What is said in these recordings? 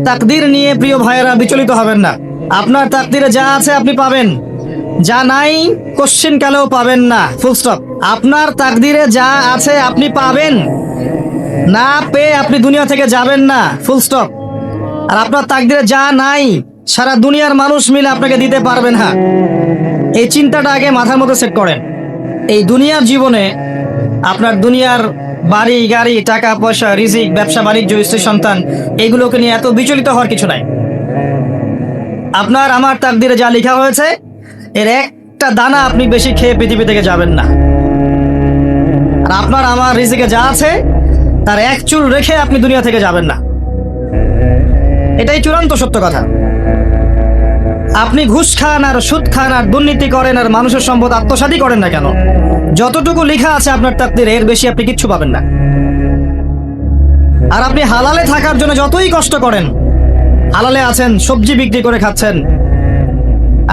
তাকদীর নিয়ে প্রিয় ভাইয়েরা বিচলিত হবেন না। আপনার তাকদীরে যা আছে আপনি পাবেন, যা নাই কোশ্চেন কালেও পাবেন না, ফুল স্টপ। আপনার তাকদীরে যা আছে আপনি পাবেন, না পেয়ে আপনি দুনিয়া থেকে যাবেন না, ফুল স্টপ। আর আপনার তাকদীরে যা নাই সারা দুনিয়ার মানুষ মিলে আপনাকে দিতে পারবেন না। এই চিন্তাটা আগে মাথার মধ্যে সেট করেন। এই দুনিয়ার জীবনে আপনার দুনিয়ার বাড়ি গাড়ি, টাকা পয়সা, রিজিক, ব্যবসা বাণিজ্য, স্ত্রী সন্তান, এইগুলোকে নিয়ে এত বিচলিত হওয়ার কিছু নাই। আপনার আমার তাকদীরে যা লেখা হয়েছে এর একটা দানা আপনি বেশি খেয়ে পৃথিবী থেকে যাবেন না। আর আপনার আমার রিজিকে যা আছে তার এক চুল রেখে আপনি দুনিয়া থেকে যাবেন না। এটাই চূড়ান্ত সত্য কথা। আপনি ঘুষ খান আর সুদ খান আর দুর্নীতি করেন আর মানুষের সম্পদ আত্মসাৎই করেন না কেন, যতটুকু লেখা আছে আপনার তাকদীরে এর বেশি আপনি কিচ্ছু পাবেন না। আর আপনি হালালে থাকার জন্য যতই কষ্ট করেন, হালালে আছেন, সবজি বিক্রি করে খাচ্ছেন,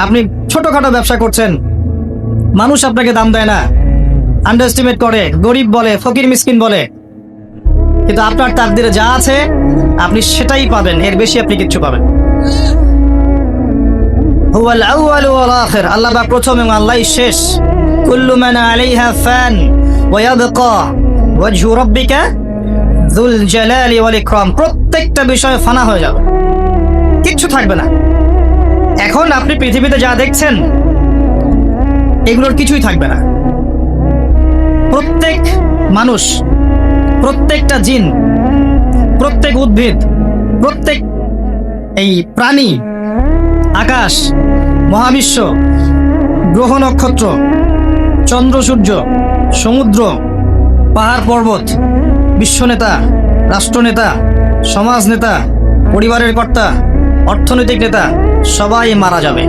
আপনি ছোটখাটো ব্যবসা করছেন, মানুষ আপনাকে দাম দেয় না, আন্ডার এস্টিমেট করে, গরিব বলে, ফকির মিসকিন বলে, কিন্তু আপনার তাকদীরে যা আছে আপনি সেটাই পাবেন, এর বেশি আপনি কিচ্ছু পাবেন। হুয়াল আউয়ালু ওয়াল আখির, আল্লাহ পাক প্রথম এবং আল্লাহই শেষ। কুল্লু মান আলাইহা ফান ওয়া ইয়াবকা ওয়াজহু রাব্বিকা যুল জালালি ওয়াল ইকরাম। প্রত্যেকটা বিষয় ফানা হয়ে যাবে, কিচ্ছু থাকবে না। এখন আপনি পৃথিবীতে যা দেখছেন এগুলোর কিছুই থাকবে না। প্রত্যেক মানুষ, প্রত্যেকটা জিন, প্রত্যেক উদ্ভিদ, প্রত্যেক এই প্রাণী, আকাশ, মহাবিশ্ব, গ্রহ নক্ষত্র, চন্দ্র সূর্য, সমুদ্র, পাহাড় পর্বত, বিশ্বনেতা, রাষ্ট্রনেতা, সমাজ নেতা, পরিবারের কর্তা, অর্থনৈতিক নেতা, সবাই মারা যাবে,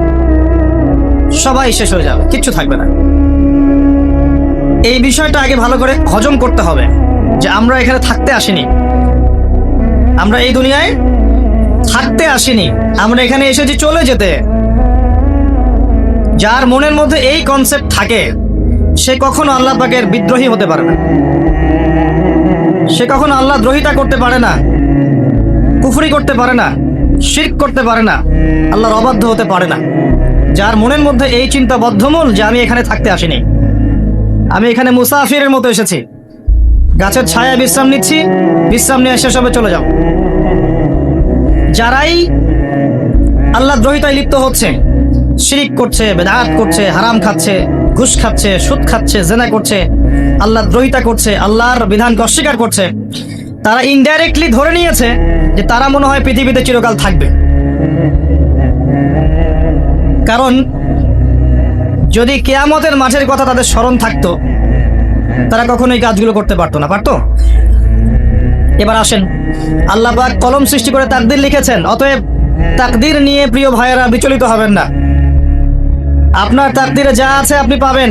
সবাই শেষ হয়ে যাবে, কিচ্ছু থাকবে না। এই বিষয়টা আগে ভালো করে হজম করতে হবে যে আমরা এখানে থাকতে আসিনি, আমরা এই দুনিয়ায় থাকতে আসিনি, আমরা এখানে এসেছি চলে যেতে। যার মনের মধ্যে এই কনসেপ্ট থাকে সে কখনো আল্লাহ পাকের বিদ্রোহী হতে পারে না, সে কখনো আল্লাহ দ্রোহিতা করতে পারে না, কুফরি করতে পারে না, শিরক করতে পারে না, আল্লাহর অবাধ্য হতে পারে না। যার মনের মধ্যে এই চিন্তা বদ্ধমূল যে আমি এখানে থাকতে আসিনি, আমি এখানে মুসাফিরের মতো এসেছি, গাছের ছায়ায় বিশ্রাম নিচ্ছি, বিশ্রাম নিয়ে শেষ হবে, চলে যাও। যারাই আল্লাহ দ্রোহিতায় লিপ্ত হচ্ছে, শিরিক করছে, বেদাত করছে, হারাম খাচ্ছে, ঘুষ খাচ্ছে, সুদ খাচ্ছে, জেনা করছে, আল্লাহ দ্রোহিতা করছে, আল্লাহর বিধানকে অস্বীকার করছে, তারা ইনডাইরেক্টলি ধরে নিয়েছে যে তারা মনে হয় পৃথিবীতে চিরকাল থাকবে। কারণ যদি কিয়ামতের মাঠের কথা তাদের স্মরণ থাকতো তারা কখনোই কাজগুলো করতে পারতো না, পারতো? এবার আসেন, আল্লাহ পাক কলম সৃষ্টি করে তাকদীর লিখেছেন, অতএব তাকদীর নিয়ে প্রিয় ভাইয়েরা বিচলিত হবেন না। আপনার তাকদীরে যা আছে আপনি পাবেন,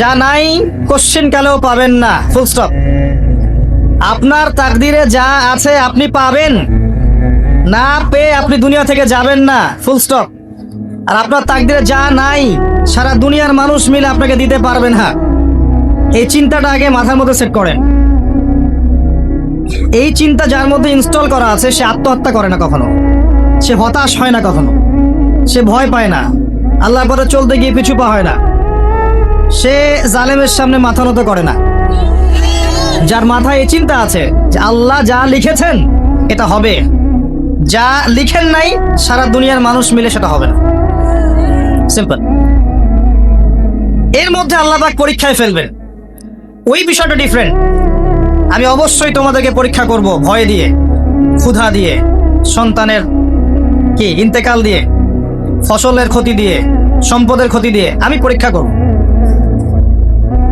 যা নাই কোশ্চেন কালেও পাবেন না, ফুল স্টপ। আপনার তাকদীরে যা আছে আপনি পাবেন, না পেয়ে আপনি দুনিয়া থেকে যাবেন না, ফুল স্টপ। আর আপনার তাকদীরে যা নাই সারা দুনিয়ার মানুষ মিলে আপনাকে দিতে পারবেন না। এই চিন্তাটা আগে মাথার মধ্যে সেট করেন। এই চিন্তা যার মধ্যে ইনস্টল করা আছে সে আত্মহত্যা করে না কখনো, সে হতাশ হয় না কখনো, সে ভয় পায় না, আল্লাহর পথে চলতে গিয়ে পিছু পা হয় না, সে জালেমের সামনে মাথা নত করে না। যার মাথায় এই চিন্তা আছে যে আল্লাহ যা লিখেছেন এটা হবে, যা লিখেন নাই সারা দুনিয়ার মানুষ মিলে সেটা হবে না, সিম্পল। এর মধ্যে আল্লাহ পাক পরীক্ষায় ফেলবেন, ওই বিষয়টা ডিফারেন্ট। আমি অবশ্যই তোমাদেরকে পরীক্ষা করব, ভয় দিয়ে, ক্ষুধা দিয়ে, সন্তানের কি ইন্তেকাল দিয়ে, ফসলের ক্ষতি দিয়ে, সম্পদের ক্ষতি দিয়ে আমি পরীক্ষা করব।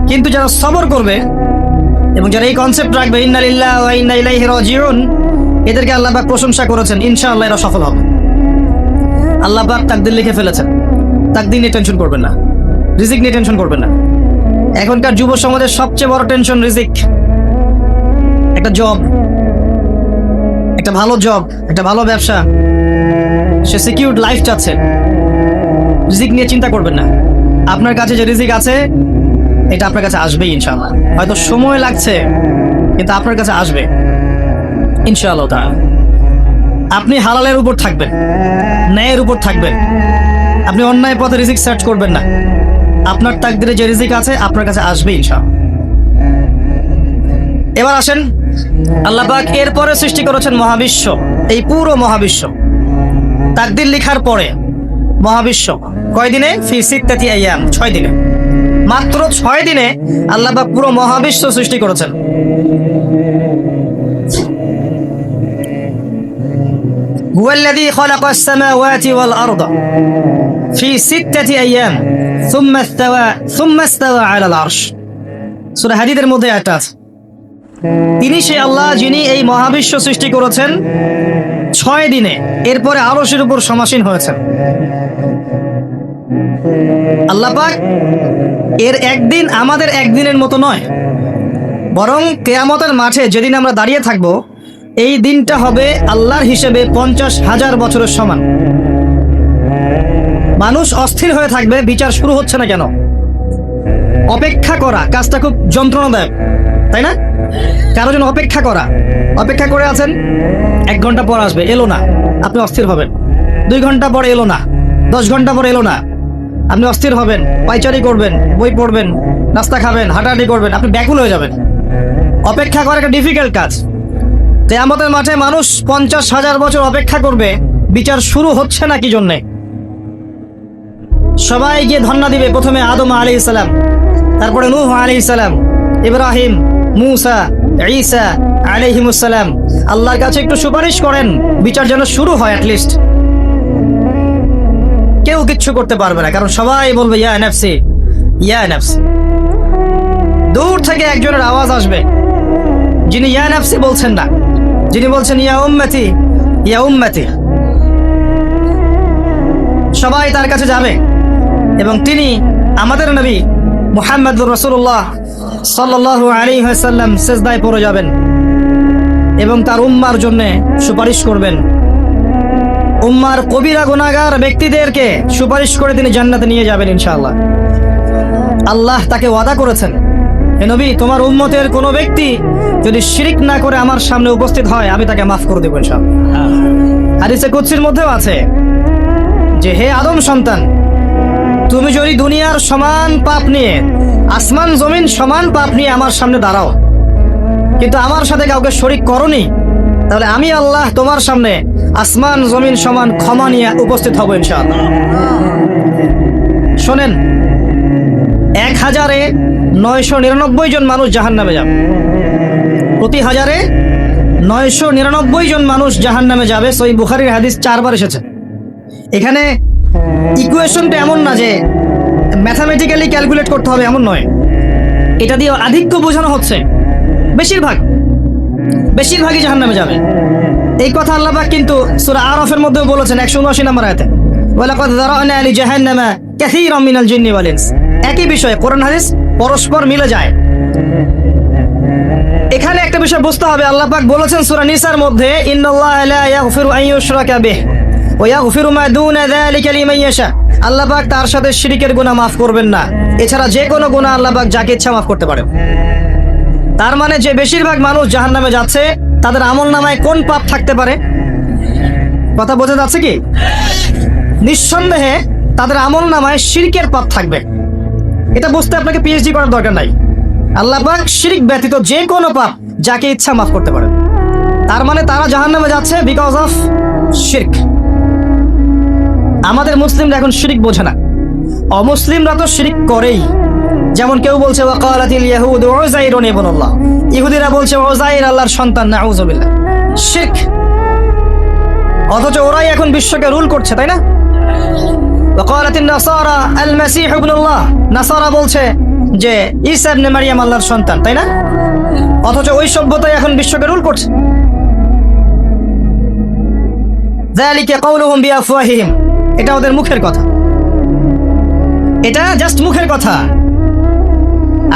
কিন্তু যারা সবর করবে এবং যারা এই কনসেপ্ট রাখবে ইন্না লিল্লাহি ওয়া ইন্না ইলাইহি রাজিউন, এদেরকে আল্লাহ পাক প্রশংসা করেছেন, ইনশাআল্লাহ এরা সফল হবে। আল্লাহ পাক তাকদীর লিখে ফেলেছেন, তাকদীর নিয়ে টেনশন করবেন না, রিজিক নিয়ে টেনশন করবেন না। এখনকার যুব সমাজের সবচেয়ে বড় টেনশন রিজিক। একটা জব, একটা ভালো জব, একটা ভালো ব্যবসা, সে সিকিউরড লাইফ চাচ্ছে, রিজিক নিয়ে চিন্তা করবেন না। আপনার কাছে যে রিজিক আছে এটা আপনার কাছে আসবেই ইনশাআল্লাহ, হয়তো সময় লাগছে কিন্তু আপনার কাছে আসবে ইনশাআল্লাহ তাআলা। আপনি হালালের উপর থাকবেন, ন্যায়ের উপর থাকবেন। আপনি অন্যায় পথে রিজিক সার্চ করবেন না। আপনার তাকদিরে যে রিজিক আছে আপনার কাছে আসবে ইনশাআল্লাহ। এবার আসেন, আল্লাহ পাক এরপরে সৃষ্টি করেছেন মহাবিশ্ব। এই পুরো মহাবিশ্ব তাকদির লেখার পরে মহাবিশ্ব কয় দিনে? ফি সিত্তাতি আইয়াম, 6 দিনে। মাত্র 6 দিনে আল্লাহ পাক পুরো মহাবিশ্ব সৃষ্টি করেছেন। হুয়াল্লাযী খালাকাস সামাওয়াতি ওয়াল আরদা ফি সিত্তাতি আইয়াম সুম্মা ইসতাওয়া আলাল আরশ। সূরা হাদীদের মধ্যে একটা আছে, তিনি সে আল্লাহ যিনি এই মহাবিশ্ব সৃষ্টি করেছেন 6 দিনে, এরপরে আরশের উপর সমাসীন হয়েছেন। আল্লাহ পাক এর একদিন আমাদের একদিনের মতো নয়, বরং কিয়ামতের মাঠে যেদিন আমরা দাঁড়িয়ে থাকব, এই দিনটা হবে আল্লাহর হিসেবে 50,000 বছরের সমান। মানুষ অস্থির হয়ে থাকবে, বিচার শুরু হচ্ছে না কেন। অপেক্ষা করা কাজটা খুব যন্ত্রণাদায়ক, তাই না? কারোর জন্য অপেক্ষা করা, অপেক্ষা করে আছেন, 1 ঘন্টা পর আসবে, এলো না, আপনি অস্থির হবেন। 2 ঘন্টা পরে এলো না, 10 ঘন্টা পরে এলো না, আপনি অস্থির হবেন, পাইচারি করবেন, বই পড়বেন, নাস্তা খাবেন, হাঁটাহাঁটি করবেন, আপনি ব্যাকুল হয়ে যাবেন। অপেক্ষা করা একটা ডিফিকাল্ট কাজ। কিয়ামতের মাঠে মানুষ 50,000 বছর অপেক্ষা করবে, বিচার শুরু হচ্ছে না কি জন্যে। সবাই গিয়ে ধন্না দিবে, প্রথমে আদম আলাইহিস সালাম, তারপরে নূহ আলাইহিস সালাম, ইব্রাহিম, মূসা, ঈসা আলাইহিমুস সালাম। আল্লাহর কাছে একটু সুপারিশ করেন, বিচার যেন শুরু হয় অ্যাটলিস্ট। কেউ কিচ্ছু করতে পারবে না, কারণ সবাই বলবে ইয়া নাফসি ইয়া নাফসি। দূর থেকে একজনের আওয়াজ আসবে, যিনি ইয়া নাফসি বলছেন না, যিনি বলছেন ইয়া উম্মতি ইয়া উম্মতি। সবাই তার কাছে যাবে এবং তিনি আমাদের নবী মুহাম্মদুর রাসূলুল্লাহ সাল্লাল্লাহু আলাইহি ওয়াসাল্লাম সিজদায় পড়ে যাবেন এবং তার উম্মার জন্য সুপারিশ করবেন। উম্মার কবিরা গুনাহগার ব্যক্তিদেরকে সুপারিশ করে তিনি জান্নাতে নিয়ে যাবেন ইনশাআল্লাহ। আল্লাহ তাকে ওয়াদা করেছেন, হে নবী, তোমার উম্মতের কোনো ব্যক্তি যদি শিরিক না করে আমার সামনে উপস্থিত হয়, আমি তাকে মাফ করে দেব ইনশাআল্লাহ। হাদিসে কুদসির মধ্যেও আছে যে, হে আদম সন্তান, তুমি যদি দুনিয়ার সমান পাপ নিয়ে, আসমান জমিন সমান পাপ নিয়ে আমার সামনে দাঁড়াও, কিন্তু আমার সাথে কাউকে শরিক করনি, তাহলে আমি আল্লাহ তোমার সামনে আসমান জমিন সমান ক্ষমা নিয়ে উপস্থিত হব ইনশাআল্লাহ। শোনেন, 1,999 জন মানুষ জাহান্নামে যাবে, প্রতি 1000-এ 999 জন মানুষ জাহান্নামে যাবে। সহিহ বুখারীর হাদিস 4 বার এসেছে। এখানে ইকুয়েশনটা এমন না যে ম্যাথামেটিক্যালি ক্যালকুলেট করতে হবে, এমন নয়। এটা দিয়ে আধিক্য বোঝানো হচ্ছে, বেশিরভাগই জাহান্নামে যাবে। এই কথা আল্লাহ পাক কিন্তু সূরা আরাফের মধ্যেও বলেছেন 179 নম্বর আয়াতে, ওয়ালাকাদ যারানা লি জাহান্নামা কাসীরাম মিনাল জিন্নি ওয়াল ইনস। একই বিষয়, কোরআন হাদিস পরস্পর মিলে যায়। এখানে একটা বিষয় বুঝতে হবে, আল্লাহ পাক বলেছেন সূরা নিসার মধ্যে, ইন্নাল্লাহা লা ইয়াগফিরু আন ইউশরাকা বিহি ওয়া ইয়াগফিরু মা দুনা যালিকা লিমান ইয়াশা। আল্লাহ পাক তার সাথে শিরকের গুনাহ মাফ করবেন না, এছাড়া যে কোনো গুনাহ আল্লাহ পাক যাকে ইচ্ছা মাফ করতে পারেন। তার মানে যে বেশিরভাগ মানুষ জাহান্নামে যাচ্ছে, তাদের আমলনামায় কোন পাপ থাকতে পারে? কথা বোঝা যাচ্ছে কি? নিঃসন্দেহে তাদের আমলনামায় শিরকের পাপ থাকবে। এটা বুঝতে আপনাকে পিএইচডি করার দরকার নাই। আল্লাহ পাক শিরক ব্যতীত যে কোনো পাপ যাকে ইচ্ছা মাফ করতে পারেন। তার মানে তারা জাহান্নামে যাচ্ছে বিকজ অফ শিরক। আমাদের মুসলিমরা এখন শিরক বোঝে না, অমুসলিমরা তো শিরক করেই। যেমন কেউ বলছে ওয়াকালাতিল ইয়াহুদ উযাইরুন ইবনুল্লাহ, ইহুদিরা বলছে উযাইর আল্লাহর সন্তান, নাউযুবিল্লাহ, শিরক। অথচ ওরাই এখন বিশ্বকে রুল করছে, তাই না? ওয়াকালাতিন নাসারা আল মাসীহ ইবনুল্লাহ, নাসারা বলছে যে ঈসা ইবনে মারইয়াম আল্লাহর সন্তান, তাই না? অথচ ওই সভ্যতাই এখন বিশ্বকে রুল করছে। যালিকা কাউলুহুম বিআফওয়াহিহিম, এটা ওদের মুখের কথা, এটা জাস্ট মুখের কথা।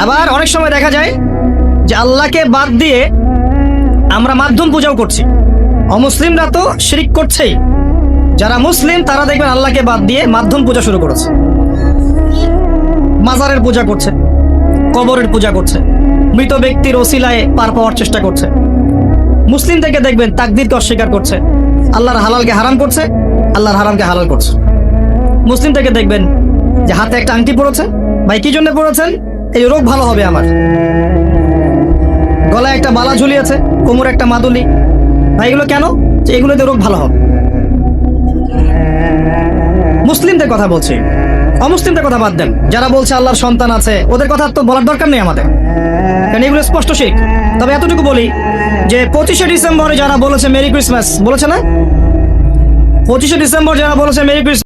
আবার অনেক সময় দেখা যায় যে আল্লাহকে বাদ দিয়ে আমরা মাধ্যম পূজাও করছি। অমুসলিমরা তো শিরক করছেই, যারা মুসলিম তারা দেখবেন আল্লাহকে বাদ দিয়ে মাধ্যম পূজা শুরু করেছে। মাজারের পূজা করছে, কবরের পূজা করছে, মৃত ব্যক্তির ওসিলায় পার পাওয়ার চেষ্টা করছে। মুসলিম থেকে দেখবেন তাকদীরকে অস্বীকার করছে, আল্লাহর হালালকে হারাম করছে, আল্লাহর হারামকে হালাল করছে। মুসলিম থেকে দেখবেন যে হাতে একটা আংটি পড়েছে, ভাই কি জন্য পড়েছেন? এই রোগ ভালো হবে আমার। গলায় একটা বালা ঝুলিয়েছে, কোমরে একটা মাদুলি, ভাই এগুলো কেন? যে এগুলোতে রোগ ভালো হবে। মুসলিমদের কথা বলছি, অমুসলিমদের কথা বাদ দেন। যারা বলছে আল্লাহর সন্তান আছে, ওদের কথা তো বলার দরকার নেই আমাদের, কারণ এগুলো স্পষ্ট শিখ। তবে এতটুকু বলি যে 25শে ডিসেম্বরে যারা বলেছে মেরি ক্রিসমাস, বলেছে না? 25শে ডিসেম্বর যারা বলেছে মেরি ক্রিসমাস,